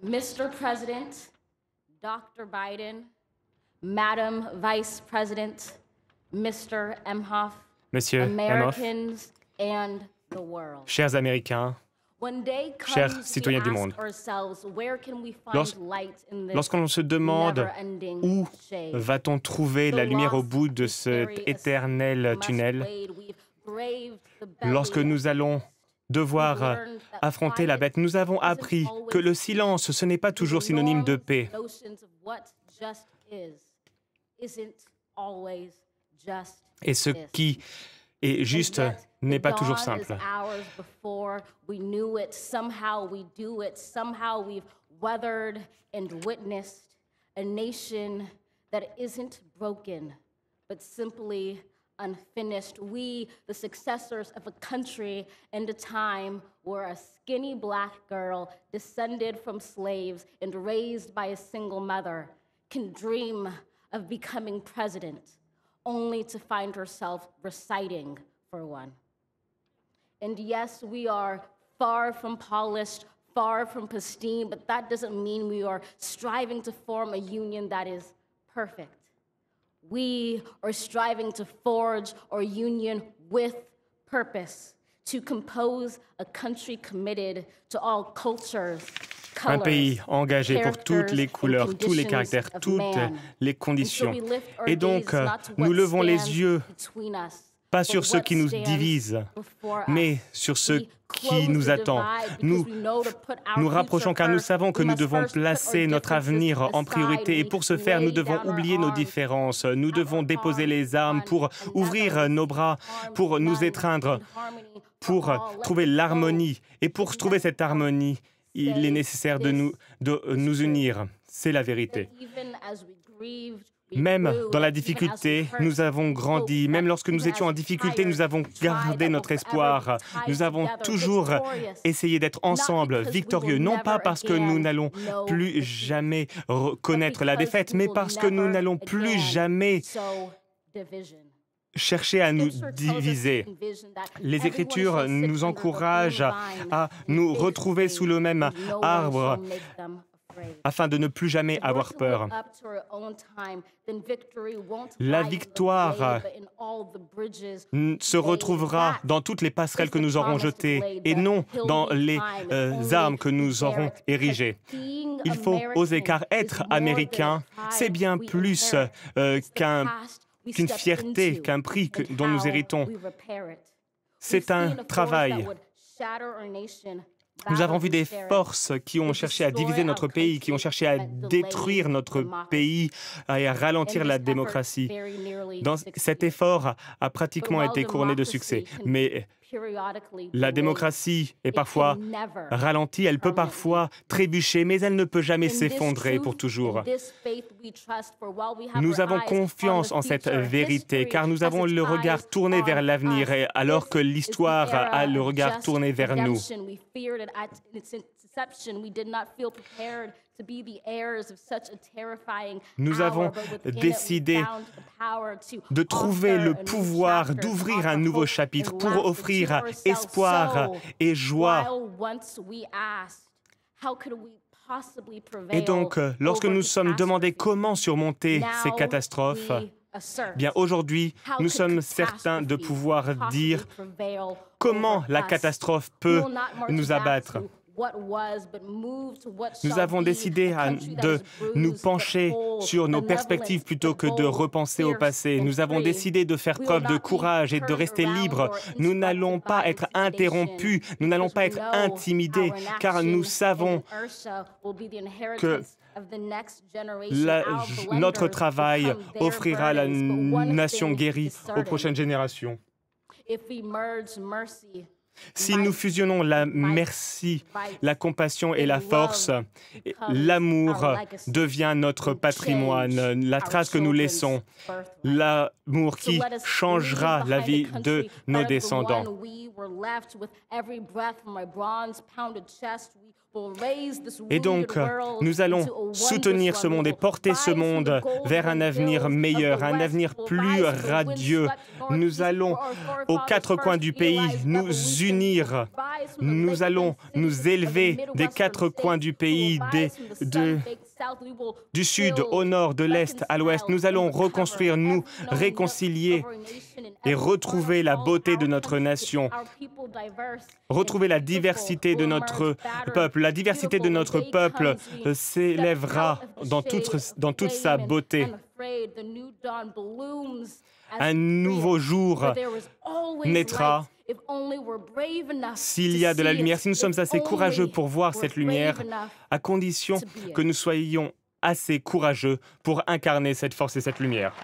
Mr. President, Dr. Biden, Madam Vice President, Mr. Emhoff, Monsieur Emhoff, Americans and the world. chers Américains, chers citoyens du monde, lorsqu'on se demande où va-t-on trouver la lumière au bout de cet éternel tunnel, lorsque nous allons devoir affronter la bête, nous avons appris que le silence, ce n'est pas toujours synonyme de paix. Et ce qui est juste n'est pas toujours simple. Unfinished. We, the successors of a country and a time where a skinny black girl descended from slaves and raised by a single mother can dream of becoming president, only to find herself reciting for one. And yes, we are far from polished, far from pristine, but that doesn't mean we are striving to form a union that is perfect. We are striving to forge our union with purpose, to compose a country committed to all cultures, Un pays engagé pour toutes les couleurs, tous les caractères, toutes les conditions. Et donc, nous levons les yeux, pas sur ce qui nous divise, mais sur ce qui nous attend. Nous nous rapprochons car nous savons que nous devons placer notre avenir en priorité et pour ce faire, nous devons oublier nos différences. Nous devons déposer les armes pour ouvrir nos bras, pour nous étreindre, pour trouver l'harmonie. Et pour trouver cette harmonie, il est nécessaire de nous unir. C'est la vérité. Même dans la difficulté, nous avons grandi. Même lorsque nous étions en difficulté, nous avons gardé notre espoir. Nous avons toujours essayé d'être ensemble, victorieux. Non pas parce que nous n'allons plus jamais connaître la défaite, mais parce que nous n'allons plus jamais chercher à nous diviser. Les Écritures nous encouragent à nous retrouver sous le même arbre afin de ne plus jamais avoir peur. La victoire se retrouvera dans toutes les passerelles que nous aurons jetées et non dans les armes que nous aurons érigées. Il faut oser, car être américain, c'est bien plus qu'une fierté, qu'un prix dont nous héritons. C'est un travail. Nous avons vu des forces qui ont cherché à diviser notre pays, qui ont cherché à détruire notre pays et à ralentir la démocratie. Cet effort a pratiquement été couronné de succès. Mais la démocratie est parfois ralentie, elle peut parfois trébucher, mais elle ne peut jamais s'effondrer pour toujours. Nous avons confiance en cette vérité, car nous avons le regard tourné vers l'avenir, alors que l'histoire a le regard tourné vers nous. Nous avons décidé de trouver le pouvoir d'ouvrir un nouveau chapitre pour offrir espoir et joie. Et donc, lorsque nous sommes demandés comment surmonter ces catastrophes, bien aujourd'hui, nous sommes certains de pouvoir dire comment la catastrophe peut nous abattre. Nous avons décidé de nous pencher sur nos perspectives plutôt que de repenser au passé. Nous avons décidé de faire preuve de courage et de rester libres. Nous n'allons pas être interrompus, nous n'allons pas être intimidés, car nous savons que notre travail offrira la nation guérie aux prochaines générations. Si nous fusionnons la merci, la compassion et la force, l'amour devient notre patrimoine, la trace que nous laissons, l'amour qui changera la vie de nos descendants. Et donc, nous allons soutenir ce monde et porter ce monde vers un avenir meilleur, un avenir plus radieux. Nous allons, aux quatre coins du pays, nous unir. Nous allons nous élever des quatre coins du pays, du sud au nord, de l'est à l'ouest. Nous allons reconstruire, nous réconcilier et retrouver la beauté de notre nation, retrouver la diversité de notre peuple. La diversité de notre peuple s'élèvera dans toute sa beauté. Un nouveau jour naîtra s'il y a de la lumière, si nous sommes assez courageux pour voir cette lumière, à condition que nous soyons assez courageux pour incarner cette force et cette lumière.